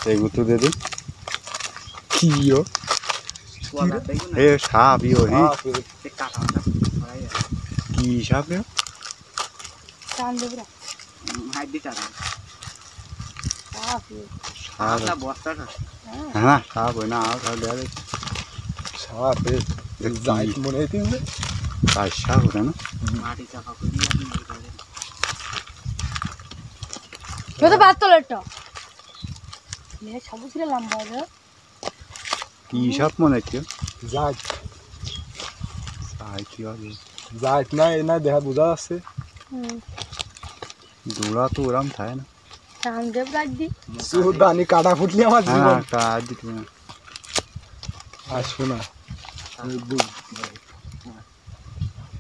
এগুলো তো দে দি কি এ সাপ ইও কি সাপ রে হ্যাঁ সাপ হয় না সাপ মনে হইতে সাপ ওটা না কি সাপ মনে হচ্ছে যাইত না এই না দেখা বোঝা আছে দৌড়া তো ওরাম থাকে না দানি কাটা ফুটলি আমার জীবন কাট দিতে না আসো না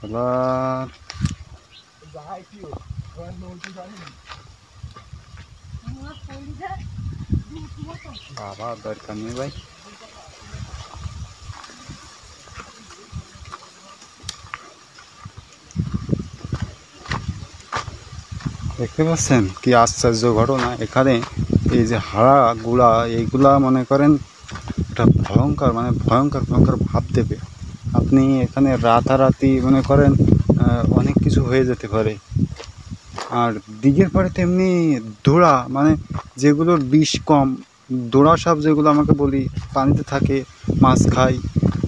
এবার বাবা দরকার নেই ভাই দেখতে পাচ্ছেন কি আশ্চর্য ঘটনা এখানে এই যে হাড়া গুড়া এইগুলা মনে করেন একটা ভয়ঙ্কর মানে ভয়ঙ্কর ভয়ঙ্কর ভাব দেবে আপনি এখানে রাতারাতি মনে করেন অনেক কিছু হয়ে যেতে পারে আর দিঘের পরে তেমনি দোড়া মানে যেগুলোর বিষ কম দোড়া সাপ যেগুলো আমাকে বলি পানিতে থাকে মাছ খায়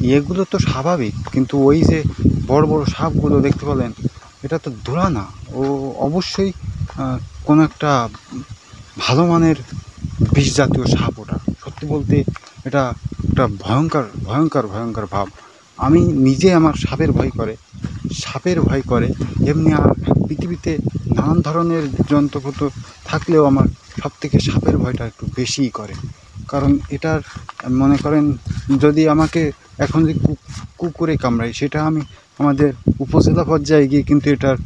এগুলো তো স্বাভাবিক কিন্তু ওই যে বড় বড় সাপগুলো দেখতে পেলেন এটা তো দোড়া না ও অবশ্যই কোনো একটা ভালো মানের বিষ জাতীয় সাপ ওটা সত্যি বলতে এটা একটা ভয়ঙ্কর ভয়ঙ্কর ভয়ঙ্কর ভাব আমি নিজে আমার সাপের ভয় করে এমনি আর পৃথিবীতে নানান ধরনের জন্তুপতু থাকলেও আমার সব থেকে সাপের ভয়টা একটু বেশিই করে কারণ এটার মনে করেন যদি আমাকে এখন যে কুকুরে কামড়ায় সেটা আমি আমাদের উপজেলা পর্যায়ে গিয়ে কিন্তু এটার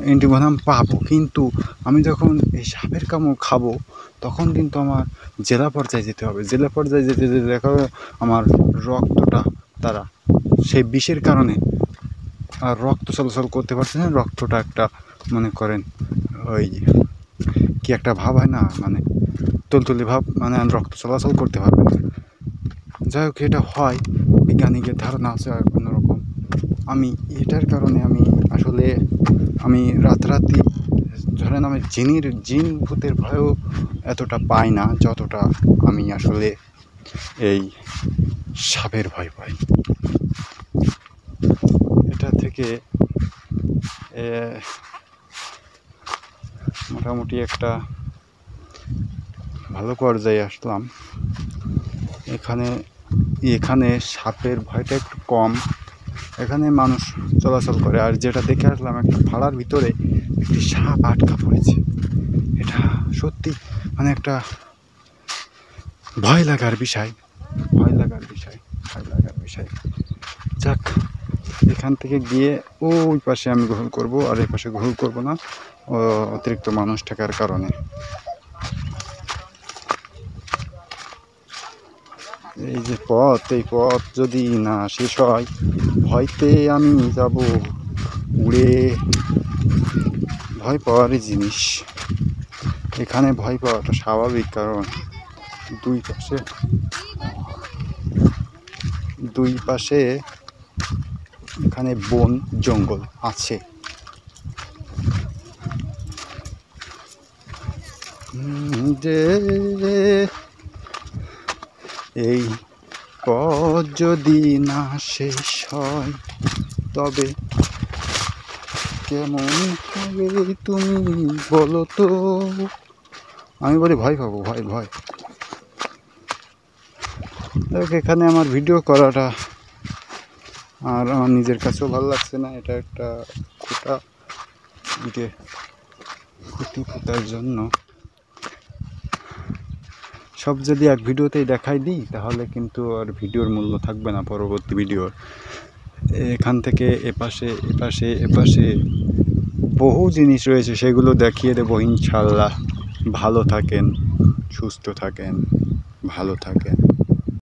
অ্যান্টিভেনাম পাবো কিন্তু আমি যখন এই সাপের কামড় খাবো তখন কিন্তু আমার জেলা পর্যায়ে যেতে হবে জেলা পর্যায়ে যেতে যেতে দেখা হবে আমার রক্তটা তারা সেই বিষের কারণে আর রক্ত চলাচল করতে পারছে না রক্তটা একটা মনে করেন ওই কি একটা ভাব হয় না মানে তুলতুলি ভাব মানে রক্ত চলাচল করতে পারবে না যাই হোক এটা হয় বিজ্ঞানিকের ধারণা আছে অন্যরকম আমি এটার কারণে আমি রাতারাতি ধরেন আমি জিন ভূতের ভয়ও এতটা পাই না যতটা আমি আসলে এই সাপের ভয় পাই এটা থেকে মোটামুটি একটা ভালো পর্যায়ে আসলাম এখানে সাপের ভয়টা একটু কম এখানে মানুষ চলাচল করে আর যেটা দেখে আসলাম একটা ফাড়ার ভিতরে একটি সাপ আটকা পড়েছে এটা সত্যি মানে একটা ভয় লাগার বিষয় যাক এখান থেকে গিয়ে ওই পাশে আমি গোসল করব আর এই পাশে গোসল করব না অতিরিক্ত মানুষ থাকার কারণে এই যে এই পথ যদি না শেষ হয় ভয়তে আমি যাব উড়ে ভয় পাওয়ারই জিনিস এখানে ভয় পাওয়াটা স্বাভাবিক কারণ দুই পাশে এখানে বন জঙ্গল আছে যে এই পথ যদি না শেষ হয় তবে কেমন হবে তুমি বলো তো আমি বলি ভয় পাবো ভয় এখানে আমার ভিডিও করাটা আর আমার নিজের কাছেও ভালো লাগছে না এটা একটা খুঁটি পোতার জন্য সব যদি এক ভিডিওতেই দেখাই দিই তাহলে কিন্তু আর ভিডিওর মূল্য থাকবে না পরবর্তী ভিডিওর এখান থেকে এপাশে বহু জিনিস রয়েছে সেগুলো দেখিয়ে দেবো ইনশাল্লাহ ভালো থাকেন সুস্থ থাকেন ভালো থাকেন